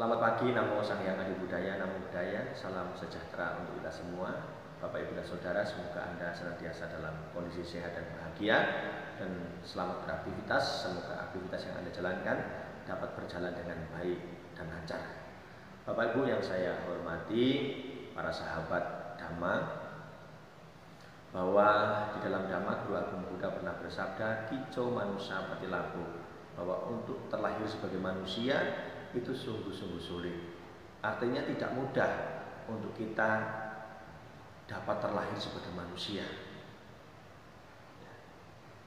Selamat pagi, Namo Sang Hyang Adi Budaya, Namo Buddhaya, salam sejahtera untuk kita semua. Bapak Ibu dan Saudara, semoga Anda senantiasa dalam kondisi sehat dan bahagia dan selamat beraktivitas. Semoga aktivitas yang Anda jalankan dapat berjalan dengan baik dan lancar. Bapak Ibu yang saya hormati, para sahabat Dhamma, bahwa di dalam Dhamma Guru Agung Buddha pernah bersabda, Kico manusia patilaku, bahwa untuk terlahir sebagai manusia itu sungguh-sungguh sulit. Artinya tidak mudah untuk kita dapat terlahir sebagai manusia.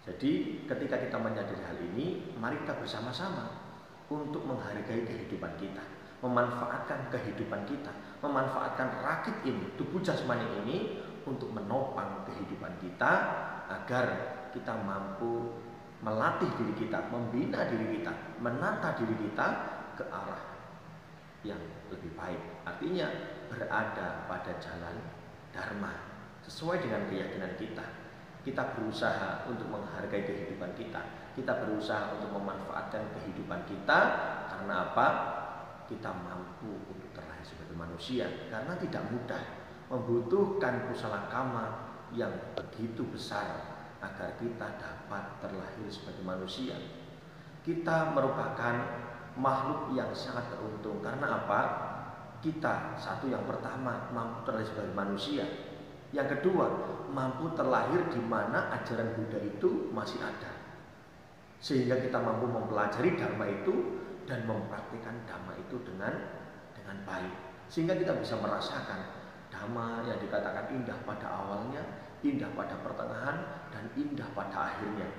Jadi ketika kita menyadari hal ini, mari kita bersama-sama untuk menghargai kehidupan kita, memanfaatkan kehidupan kita, memanfaatkan rakit ini, tubuh jasmani ini untuk menopang kehidupan kita agar kita mampu melatih diri kita, membina diri kita, menata diri kita ke arah yang lebih baik. Artinya berada pada jalan Dharma sesuai dengan keyakinan kita. Kita berusaha untuk menghargai kehidupan kita. Kita berusaha untuk memanfaatkan kehidupan kita. Karena apa? Kita mampu untuk terlahir sebagai manusia. Karena tidak mudah, membutuhkan kusala kama yang begitu besar agar kita dapat terlahir sebagai manusia. Kita merupakan makhluk yang sangat beruntung. Karena apa? Kita satu, yang pertama, mampu terlahir sebagai manusia. Yang kedua, mampu terlahir di mana ajaran Buddha itu masih ada, sehingga kita mampu mempelajari Dharma itu dan mempraktikkan Dhamma itu dengan baik, sehingga kita bisa merasakan Dhamma yang dikatakan indah pada awalnya, indah pada pertengahan, dan indah pada akhirnya.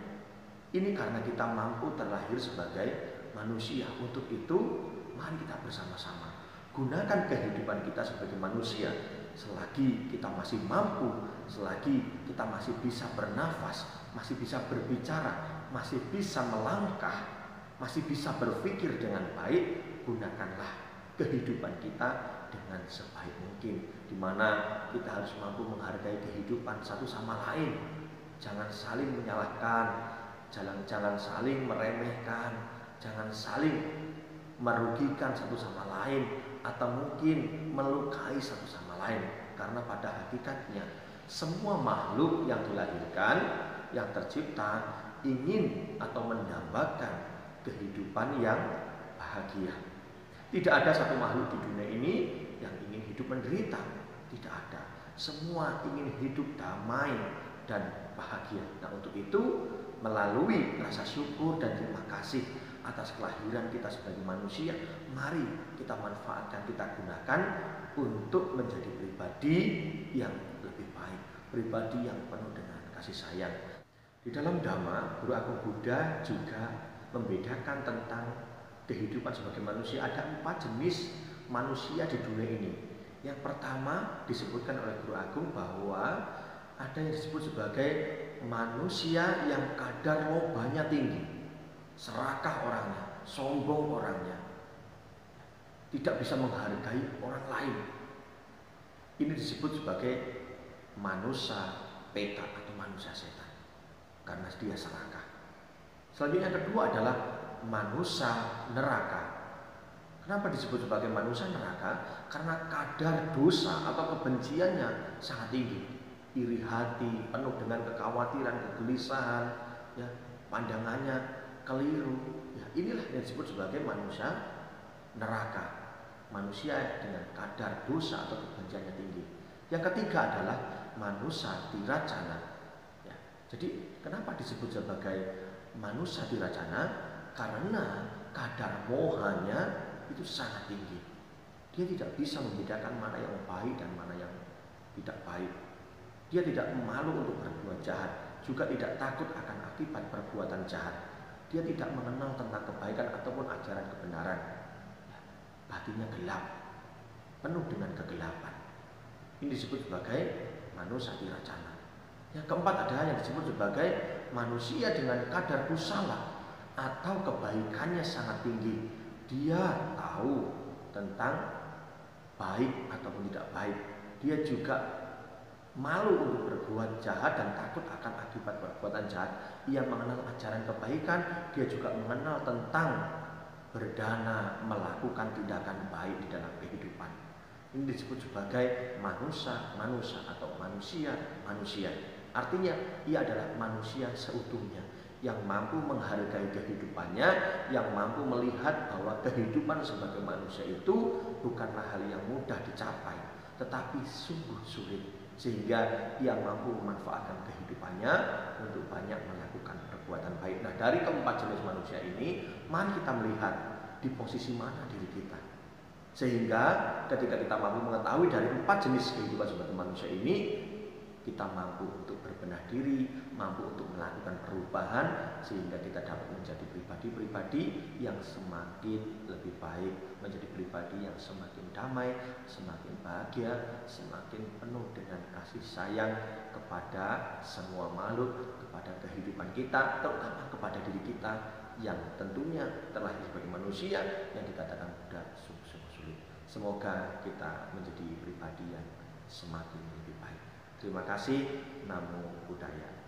Ini karena kita mampu terlahir sebagai manusia. Untuk itu, mari kita bersama-sama gunakan kehidupan kita sebagai manusia. Selagi kita masih mampu, selagi kita masih bisa bernafas, masih bisa berbicara, masih bisa melangkah, masih bisa berpikir dengan baik, gunakanlah kehidupan kita dengan sebaik mungkin, di mana kita harus mampu menghargai kehidupan satu sama lain. Jangan saling menyalahkan, jangan saling meremehkan, jangan saling merugikan satu sama lain, atau mungkin melukai satu sama lain. Karena pada hakikatnya semua makhluk yang dilahirkan, yang tercipta, ingin atau mendambakan kehidupan yang bahagia. Tidak ada satu makhluk di dunia ini yang ingin hidup menderita. Tidak ada. Semua ingin hidup damai dan bahagia. Nah, untuk itu, melalui rasa syukur dan terima kasih atas kelahiran kita sebagai manusia, mari kita manfaatkan, kita gunakan untuk menjadi pribadi yang lebih baik, pribadi yang penuh dengan kasih sayang. Di dalam Dhamma, Guru Agung Buddha juga membedakan tentang kehidupan sebagai manusia. Ada 4 jenis manusia di dunia ini. Yang pertama disebutkan oleh Guru Agung bahwa ada yang disebut sebagai manusia yang kadar lobanya tinggi, serakah orangnya, sombong orangnya, tidak bisa menghargai orang lain. Ini disebut sebagai manusia peta atau manusia setan, karena dia serakah. Selanjutnya yang kedua adalah manusia neraka. Kenapa disebut sebagai manusia neraka? Karena kadar dosa atau kebenciannya sangat tinggi, iri hati, penuh dengan kekhawatiran, kegelisahan, ya, pandangannya keliru. Ya, inilah yang disebut sebagai manusia neraka. Manusia dengan kadar dosa atau kebenciannya tinggi. Yang ketiga adalah manusia tiracana. Ya, jadi kenapa disebut sebagai manusia tiracana? Karena kadar mohanya itu sangat tinggi. Dia tidak bisa membedakan mana yang baik dan mana yang tidak baik. Dia tidak malu untuk berbuat jahat, juga tidak takut akan akibat perbuatan jahat. Dia tidak mengenal tentang kebaikan ataupun ajaran kebenaran. Batinnya gelap, penuh dengan kegelapan. Ini disebut sebagai manusia tiracana. Yang keempat adalah yang disebut sebagai manusia dengan kadar kusala atau kebaikannya sangat tinggi. Dia tahu tentang baik ataupun tidak baik. Dia juga malu untuk berbuat jahat dan takut akan akibat perbuatan jahat. Ia mengenal ajaran kebaikan. Dia juga mengenal tentang berdana, melakukan tindakan baik di dalam kehidupan. Ini disebut sebagai manusia atau manusia. Artinya ia adalah manusia seutuhnya yang mampu menghargai kehidupannya, yang mampu melihat bahwa kehidupan sebagai manusia itu bukanlah hal yang mudah dicapai, tetapi sungguh sulit, sehingga ia mampu memanfaatkan kehidupannya untuk banyak melakukan perbuatan baik. Nah, dari keempat jenis manusia ini, mari kita melihat di posisi mana diri kita, sehingga ketika kita mampu mengetahui dari empat jenis kehidupan sebagai manusia ini, kita mampu untuk berbenah diri, mampu untuk melakukan perubahan, sehingga kita dapat menjadi pribadi-pribadi yang semakin lebih baik, menjadi pribadi yang semakin damai, semakin bahagia, semakin penuh dengan kasih sayang kepada semua makhluk, kepada kehidupan kita, terutama kepada diri kita yang tentunya terlahir sebagai manusia yang dikatakan mudah, sungguh sulit. Semoga kita menjadi pribadi yang semakin lebih baik. Terima kasih. Namo Buddhaya.